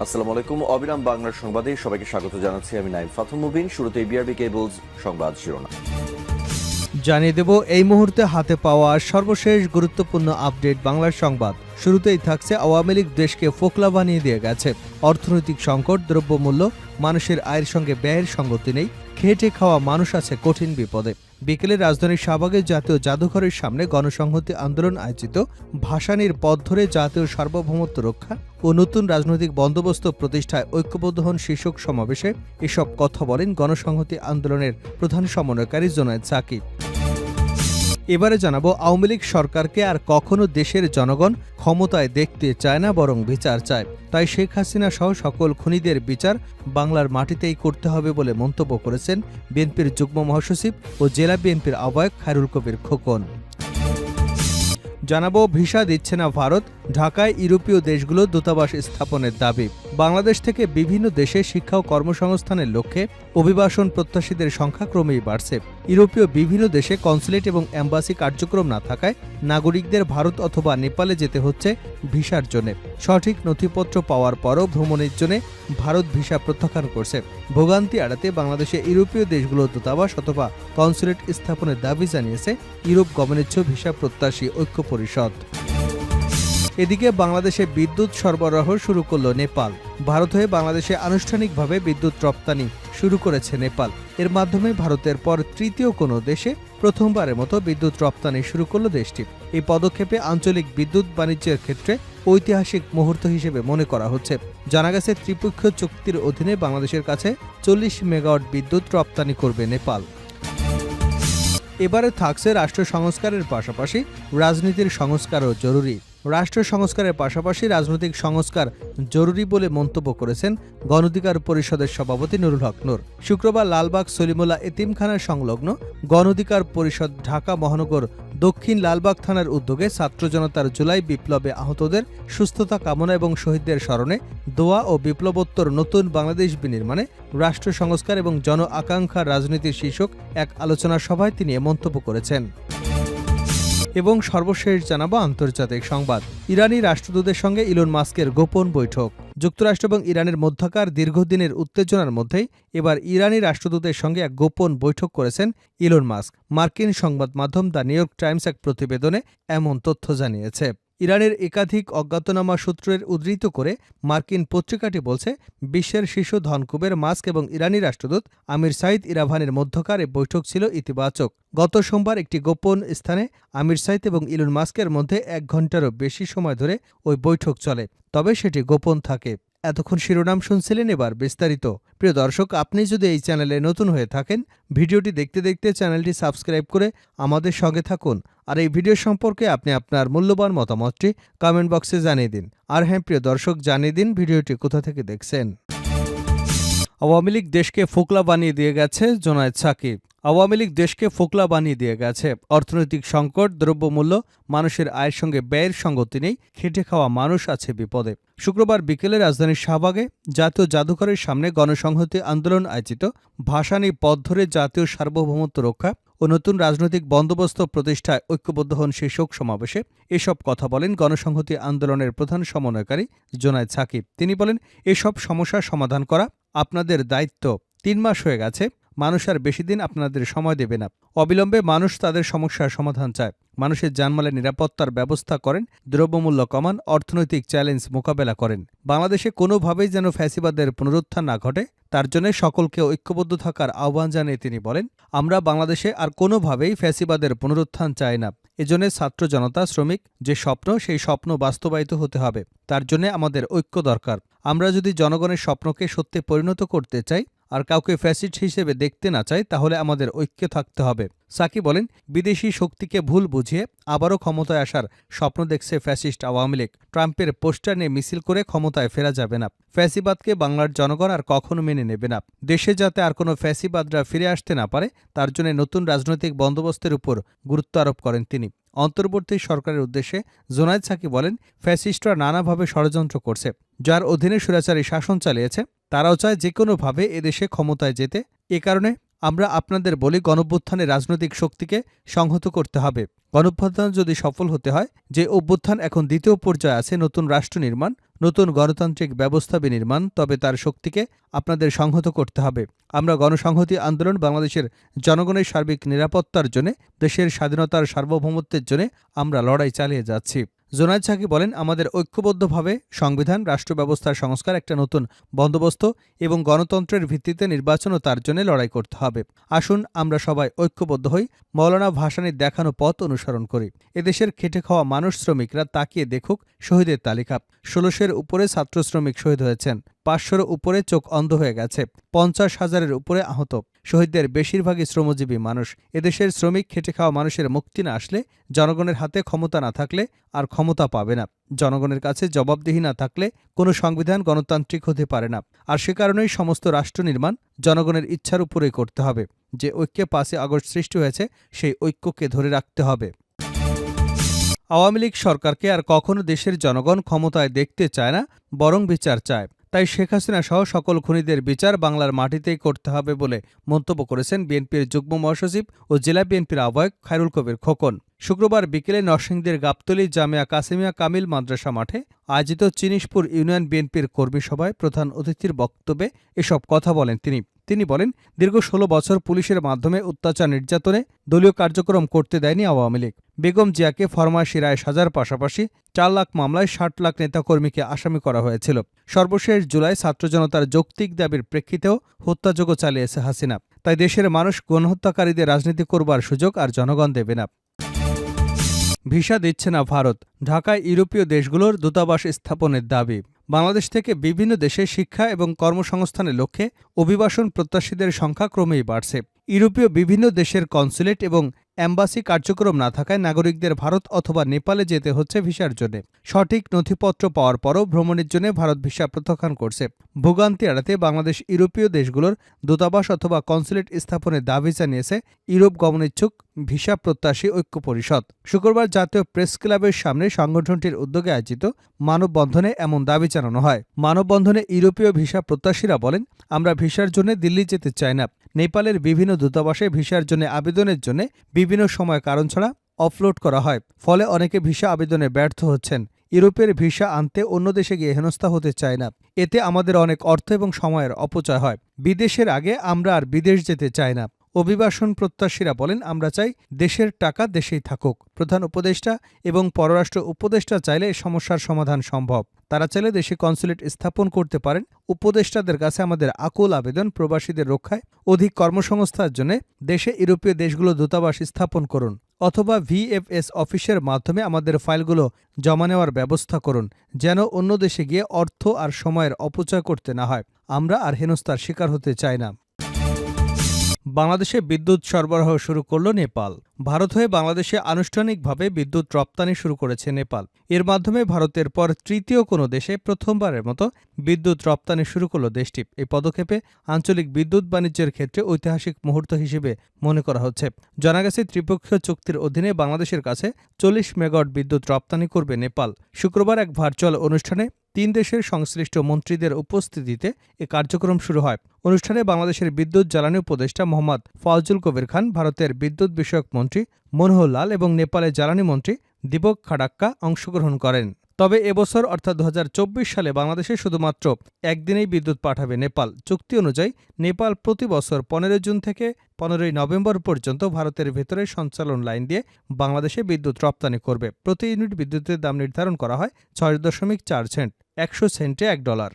আসসালামু আলাইকুম। অবিরাম বাংলার সংবাদে সবাইকে স্বাগত জানাচ্ছি। আমি নাইম ফাথুম মুবিন। শুরুতেই বিআরবি কেবলস সংবাদ শিরোনাম জানিয়ে দেব এই মুহূর্তে হাতে পাওয়া সর্বশেষ গুরুত্বপূর্ণ আপডেট বাংলার সংবাদ। শুরুতেই থাকছে আওয়ামী লীগ দেশকে ফোকলা বানিয়ে দিয়ে গেছে। অর্থনৈতিক সংকট, দ্রব্যমূল্য, মানুষের আয়ের সঙ্গে ব্যয়ের সঙ্গতি নেই। খেটে খাওয়া মানুষ আছে কঠিন বিপদে। বিকেলে রাজধানীর শাহবাগের জাতীয় জাদুঘরের সামনে গণসংহতি আন্দোলন আয়োজিত ভাসানীর পথ ধরে জাতীয় সার্বভৌমত্ব রক্ষা ও নতুন রাজনৈতিক বন্দোবস্ত প্রতিষ্ঠায় ঐক্যবদ্ধ হন শীর্ষক সমাবেশে এসব কথা বলেন গণসংহতি আন্দোলনের প্রধান সমন্বয়কারী জোনায়েদ সাকিব। এবারে জানাবো, আওয়ামী লীগ সরকারকে আর কখনো দেশের জনগণ ক্ষমতায় দেখতে চায় না, বরং বিচার চায়। তাই শেখ হাসিনা সহ সকল খুনিদের বিচার বাংলার মাটিতেই করতে হবে বলে মন্তব্য করেছেন বিএনপির যুগ্ম মহাসচিব ও জেলা বিএনপির আহ্বায়ক খায়রুল কবির খোকন। জানাবো, ভিসা দিচ্ছে না ভারত, ঢাকায় ইউরোপীয় দেশগুলো দূতাবাস স্থাপনের দাবি। বাংলাদেশ থেকে বিভিন্ন দেশে শিক্ষা ও কর্মসংস্থানের লক্ষ্যে অভিবাসন প্রত্যাশীদের সংখ্যা ক্রমেই বাড়ছে। ইউরোপীয় বিভিন্ন দেশে কনসুলেট এবং অ্যাম্বাসি কার্যক্রম না থাকায় নাগরিকদের ভারত অথবা নেপালে যেতে হচ্ছে ভিসার জন্য। সঠিক নথিপত্র পাওয়ার পরও ভ্রমণের জন্য ভারত ভিসা প্রত্যাখ্যান করছে। ভোগান্তি এড়াতে বাংলাদেশে ইউরোপীয় দেশগুলোর দূতাবাস অথবা কনসুলেট স্থাপনের দাবি জানিয়েছে ইউরোপ গমনেচ্ছ ভিসা প্রত্যাশী ঐক্য পরিষদ। এদিকে বাংলাদেশে বিদ্যুৎ সরবরাহ শুরু করল নেপাল। ভারত হয়ে বাংলাদেশে আনুষ্ঠানিকভাবে বিদ্যুৎ রপ্তানি শুরু করেছে নেপাল। এর মাধ্যমে ভারতের পর তৃতীয় কোনো দেশে প্রথমবারের মতো বিদ্যুৎ রপ্তানি শুরু করল দেশটি। এই পদক্ষেপে আঞ্চলিক বিদ্যুৎ বাণিজ্যের ক্ষেত্রে ঐতিহাসিক মুহূর্ত হিসেবে মনে করা হচ্ছে। জানা গেছে, ত্রিপক্ষীয় চুক্তির অধীনে বাংলাদেশের কাছে 40 মেগাওয়াট বিদ্যুৎ রপ্তানি করবে নেপাল। এবারে থাকছে রাষ্ট্র সংস্কারের পাশাপাশি রাজনীতির সংস্কারও জরুরি। রাষ্ট্র সংস্কারের পাশাপাশি রাজনৈতিক সংস্কার জরুরি বলে মন্তব্য করেছেন গণ অধিকার পরিষদের সভাপতি নুরুল হক নূর। শুক্রবার লালবাগ সলিমুল্লাহ এতিমখানা সংলগ্ন গণ অধিকার পরিষদ ঢাকা মহানগর দক্ষিণ লালবাগ থানার উদ্যোগে ছাত্র জনতার জুলাই বিপ্লবে আহতদের সুস্থতা কামনা এবং শহীদদের স্মরণে দোয়া ও বিপ্লবোত্তর নতুন বাংলাদেশ বিনির্মাণে রাষ্ট্র সংস্কার এবং জন আকাঙ্ক্ষার রাজনীতির শীর্ষক এক আলোচনা সভায় তিনি এ মন্তব্য করেছেন। এবং সর্বশেষ জানাবো আন্তর্জাতিক সংবাদ। ইরানি রাষ্ট্রদূতের সঙ্গে ইলন মাস্কের গোপন বৈঠক। যুক্তরাষ্ট্র এবং ইরানের মধ্যকার দীর্ঘদিনের উত্তেজনার মধ্যেই এবার ইরানি রাষ্ট্রদূতের সঙ্গে এক গোপন বৈঠক করেছেন ইলন মাস্ক। মার্কিন সংবাদ মাধ্যম দ্য নিউ ইয়র্ক টাইমস এক প্রতিবেদনে এমন তথ্য জানিয়েছে। ইরানের একাধিক অজ্ঞাতনামা সূত্রের উদ্ধৃত করে মার্কিন পত্রিকাটি বলছে, বিশ্বের শীর্ষ ধনকুবের মাস্ক এবং ইরানি রাষ্ট্রদূত আমির সাইদ ইরাভানের মধ্যকার এই বৈঠক ছিল ইতিবাচক। গত সোমবার একটি গোপন স্থানে আমির সাইদ এবং ইলন মাস্কের মধ্যে 1 ঘণ্টারও বেশি সময় ধরে ওই বৈঠক চলে, তবে সেটি গোপন থাকে। এতক্ষণ শিরোনাম শুনছিলেন, এবার বিস্তারিত। প্রিয় দর্শক, আপনি যদি এই চ্যানেলে নতুন হয়ে থাকেন, ভিডিওটি দেখতে দেখতে চ্যানেলটি সাবস্ক্রাইব করে আমাদের সঙ্গে থাকুন। আর এই ভিডিও সম্পর্কে আপনি আপনার মূল্যবান মতামতটি কমেন্ট বক্সে জানিয়ে দিন। আর হ্যাঁ প্রিয় দর্শক, জানিয়ে দিন ভিডিওটি কোথা থেকে দেখছেন। আওয়ামী লীগ দেশকে ফোকলা বানিয়ে দিয়ে গেছে, জোনায়েদ সাকিব। আওয়ামী লীগ দেশকে ফোকলা বানিয়ে দিয়ে গেছে। অর্থনৈতিক সংকট, দ্রব্যমূল্য, মানুষের আয়ের সঙ্গে ব্যয়ের সঙ্গতি নেই। খেটে খাওয়া মানুষ আছে বিপদে। শুক্রবার বিকেলে রাজধানীর শাহবাগে জাতীয় জাদুঘরের সামনে গণসংহতি আন্দোলন আয়োজিত ভাসানী পথ ধরে জাতীয় সার্বভৌমত্ব রক্ষা ও নতুন রাজনৈতিক বন্দোবস্ত প্রতিষ্ঠায় ঐক্যবদ্ধ হন শীর্ষক সমাবেশে এসব কথা বলেন গণসংহতি আন্দোলনের প্রধান সমন্বয়কারী জোনায়েদ সাকিব। তিনি বলেন, এসব সমস্যার সমাধান করা আপনাদের দায়িত্ব। 3 মাস হয়ে গেছে, মানুষ আর বেশি দিন আপনাদের সময় দেবে না। অবিলম্বে মানুষ তাদের সমস্যার সমাধান চায়। মানুষের জানমালের নিরাপত্তার ব্যবস্থা করেন, দ্রব্যমূল্য কমান, অর্থনৈতিক চ্যালেঞ্জ মোকাবেলা করেন। বাংলাদেশে কোনোভাবেই যেন ফ্যাসিবাদের পুনরুত্থান না ঘটে, তার জন্য সকলকে ঐক্যবদ্ধ থাকার আহ্বান জানিয়ে তিনি বলেন, আমরা বাংলাদেশে আর কোনোভাবেই ফ্যাসিবাদের পুনরুত্থান চাই না। এজন্য ছাত্র জনতা, শ্রমিক যে স্বপ্ন, সেই স্বপ্ন বাস্তবায়িত হতে হবে। তার জন্য আমাদের ঐক্য দরকার। আমরা যদি জনগণের স্বপ্নকে সত্যে পরিণত করতে চাই আর কাউকে ফ্যাসিস্ট হিসেবে দেখতে না চাই, তাহলে আমাদের ঐক্যে থাকতে হবে। সাকি বলেন, বিদেশি শক্তিকে ভুল বুঝিয়ে আবারও ক্ষমতায় আসার স্বপ্ন দেখছে ফ্যাসিস্ট আওয়ামী লীগ। ট্রাম্পের পোস্টার নিয়ে মিছিল করে ক্ষমতায় ফেরা যাবে না। ফ্যাসিবাদকে বাংলার জনগণ আর কখনো মেনে নেবে না। দেশে যাতে আর কোনো ফ্যাসিবাদরা ফিরে আসতে না পারে, তার জন্য নতুন রাজনৈতিক বন্দোবস্তের উপর গুরুত্ব আরোপ করেন তিনি। অন্তর্বর্তী সরকারের উদ্দেশ্যে জোনায়েদ সাকিব বলেন, ফ্যাসিস্টরা নানাভাবে ষড়যন্ত্র করছে। যার অধীনে স্বৈরাচারী শাসন চালিয়েছে, তারাও চায় যে কোনোভাবে এদেশে ক্ষমতায় যেতে। এ কারণে আমরা আপনাদের বলি গণঅভ্যুত্থানের রাজনৈতিক শক্তিকে সংহত করতে হবে। গণঅভ্যুত্থান যদি সফল হতে হয়, যে অভ্যুত্থান এখন দ্বিতীয় পর্যায়ে আছে, নতুন রাষ্ট্র নির্মাণ, নতুন গণতান্ত্রিক ব্যবস্থা বিনির্মাণ, তবে তার শক্তিকে আপনাদের সংহত করতে হবে। আমরা গণসংহতি আন্দোলন বাংলাদেশের জনগণের সার্বিক নিরাপত্তার জন্য, দেশের স্বাধীনতার সার্বভৌমত্বের জন্য আমরা লড়াই চালিয়ে যাচ্ছি। জোনায়েদ সাকি বলেন, আমাদের ঐক্যবদ্ধভাবে সংবিধান, রাষ্ট্র ব্যবস্থার সংস্কার, একটা নতুন বন্দোবস্ত এবং গণতন্ত্রের ভিত্তিতে নির্বাচন ও তার জন্য লড়াই করতে হবে। আসুন আমরা সবাই ঐক্যবদ্ধ হই, মৌলানা ভাসানীর দেখানো পথ অনুসরণ করি। এদেশের খেটে খাওয়া মানুষ, শ্রমিকরা তাকিয়ে দেখুক শহীদের তালিকা। ১৬০০-এর উপরে ছাত্র শ্রমিক শহীদ হয়েছেন, ৫০০-এর উপরে চোখ অন্ধ হয়ে গেছে, ৫০,০০০-এর উপরে আহত। শহীদদের বেশিরভাগই শ্রমজীবী মানুষ। এদেশের শ্রমিক, খেটে খাওয়া মানুষের মুক্তি না আসলে, জনগণের হাতে ক্ষমতা না থাকলে আর ক্ষমতা পাবে না। জনগণের কাছে জবাবদিহি না থাকলে কোনো সংবিধান গণতান্ত্রিক হতে পারে না। আর সে কারণেই সমস্ত রাষ্ট্র নির্মাণ জনগণের ইচ্ছার উপরেই করতে হবে। যে ঐক্যে ৫ই আগস্ট সৃষ্টি হয়েছে, সেই ঐক্যকে ধরে রাখতে হবে। আওয়ামী লীগ সরকারকে আর কখনো দেশের জনগণ ক্ষমতায় দেখতে চায় না, বরং বিচার চায়। তাই শেখ হাসিনা সহ সকল খুনিদের বিচার বাংলার মাটিতেই করতে হবে বলে মন্তব্য করেছেন বিএনপির যুগ্ম মহাসচিব ও জেলা বিএনপির আহ্বায়ক খায়রুল কবির খোকন। শুক্রবার বিকেলে নরসিংদীর গাবতলী জামিয়া কাসেমিয়া কামিল মাদ্রাসা মাঠে আয়োজিত চিনিশপুর ইউনিয়ন বিএনপির কর্মী সভায় প্রধান অতিথির বক্তব্যে এসব কথা বলেন তিনি বলেন, দীর্ঘ ১৬ বছর পুলিশের মাধ্যমে অত্যাচার নির্যাতনে দলীয় কার্যক্রম করতে দেয়নি আওয়ামী লীগ। বেগম জিয়াকে ফরমায়েশি রায় সাজার পাশাপাশি ৪ লাখ মামলায় ৬০ লাখ নেতাকর্মীকে আসামি করা হয়েছিল। সর্বশেষ জুলাই ছাত্র জনতার যৌক্তিক দাবির প্রেক্ষিতেও হত্যাযজ্ঞ চালিয়েছে হাসিনা। তাই দেশের মানুষ গণহত্যাকারীদের রাজনীতি করবার সুযোগ আর জনগণ দেবে না। ভিসা দিচ্ছে না ভারত, ঢাকায় ইউরোপীয় দেশগুলোর দূতাবাস স্থাপনের দাবি। বাংলাদেশ থেকে বিভিন্ন দেশে শিক্ষা এবং কর্মসংস্থানের লক্ষ্যে অভিবাসন প্রত্যাশীদের সংখ্যা ক্রমেই বাড়ছে। ইউরোপীয় বিভিন্ন দেশের কনসুলেট এবং অ্যাম্বাসি কার্যক্রম না থাকায় নাগরিকদের ভারত অথবা নেপালে যেতে হচ্ছে ভিসার জন্য। সঠিক নথিপত্র পাওয়ার পরও ভ্রমণের জন্য ভারত ভিসা প্রত্যাখ্যান করছে। ভোগান্তি এড়াতে বাংলাদেশ ইউরোপীয় দেশগুলোর দূতাবাস অথবা কনসুলেট স্থাপনের দাবি জানিয়েছে ইউরোপ গমনেচ্ছুক ভিসা প্রত্যাশী ঐক্য পরিষদ। শুক্রবার জাতীয় প্রেস ক্লাবের সামনে সংগঠনটির উদ্যোগে আয়োজিত মানববন্ধনে এমন দাবি জানানো হয়। মানববন্ধনে ইউরোপীয় ভিসা প্রত্যাশীরা বলেন, আমরা ভিসার জন্য দিল্লি যেতে চাই না। নেপালের বিভিন্ন দূতাবাসে ভিসার জন্য আবেদনের জন্য বিভিন্ন সময় কারণ ছাড়া অফলোড করা হয়, ফলে অনেকে ভিসা আবেদনে ব্যর্থ হচ্ছেন। ইউরোপের ভিসা আনতে অন্য দেশে গিয়ে হেনস্থা হতে চায় না। এতে আমাদের অনেক অর্থ এবং সময়ের অপচয় হয়। বিদেশের আগে আমরা আর বিদেশ যেতে চাই না। অভিবাসন প্রত্যাশীরা বলেন, আমরা চাই দেশের টাকা দেশেই থাকুক। প্রধান উপদেষ্টা এবং পররাষ্ট্র উপদেষ্টা চাইলে এ সমস্যার সমাধান সম্ভব। তারা চাইলে দেশে কনসুলেট স্থাপন করতে পারেন। উপদেষ্টাদের কাছে আমাদের আকুল আবেদন, প্রবাসীদের রক্ষায় অধিক কর্মসংস্থানের জন্য দেশে ইউরোপীয় দেশগুলো দূতাবাস স্থাপন করুন, অথবা ভিএফএস অফিসের মাধ্যমে আমাদের ফাইলগুলো জমা নেওয়ার ব্যবস্থা করুন, যেন অন্য দেশে গিয়ে অর্থ আর সময়ের অপচয় করতে না হয়। আমরা আর হেনস্থার শিকার হতে চাই না। বাংলাদেশে বিদ্যুৎ সরবরাহ শুরু করল নেপাল। ভারত হয়ে বাংলাদেশে আনুষ্ঠানিকভাবে বিদ্যুৎ রপ্তানি শুরু করেছে নেপাল। এর মাধ্যমে ভারতের পর তৃতীয় কোনো দেশে প্রথমবারের মতো বিদ্যুৎ রপ্তানি শুরু করল দেশটি। এই পদক্ষেপে আঞ্চলিক বিদ্যুৎ বাণিজ্যের ক্ষেত্রে ঐতিহাসিক মুহূর্ত হিসেবে মনে করা হচ্ছে। জানা গেছে, ত্রিপক্ষীয় চুক্তির অধীনে বাংলাদেশের কাছে ৪০ মেগাওয়াট বিদ্যুৎ রপ্তানি করবে নেপাল। শুক্রবার এক ভার্চুয়াল অনুষ্ঠানে ৩ দেশের সংশ্লিষ্ট মন্ত্রীদের উপস্থিতিতে এ কার্যক্রম শুরু হয়। অনুষ্ঠানে বাংলাদেশের বিদ্যুৎ জ্বালানি উপদেষ্টা মোহাম্মদ ফাউজুল কবির খান, ভারতের বিদ্যুৎ বিষয়ক মন্ত্রী মনোহর লাল এবং নেপালের জ্বালানি মন্ত্রী দীপক খাড়াক্কা অংশগ্রহণ করেন। তবে এবছর অর্থাৎ ২০২৪ সালে বাংলাদেশে শুধুমাত্র একদিনেই বিদ্যুৎ পাঠাবে নেপাল। চুক্তি অনুযায়ী নেপাল প্রতি বছর ১৫ জুন থেকে ১৫ নভেম্বর পর্যন্ত ভারতের ভেতরে সঞ্চালন লাইন দিয়ে বাংলাদেশে বিদ্যুৎ রপ্তানি করবে। প্রতি ইউনিট বিদ্যুতের দাম নির্ধারণ করা হয় ৬.৪ সেন্ট, ১০০ সেন্টে $১।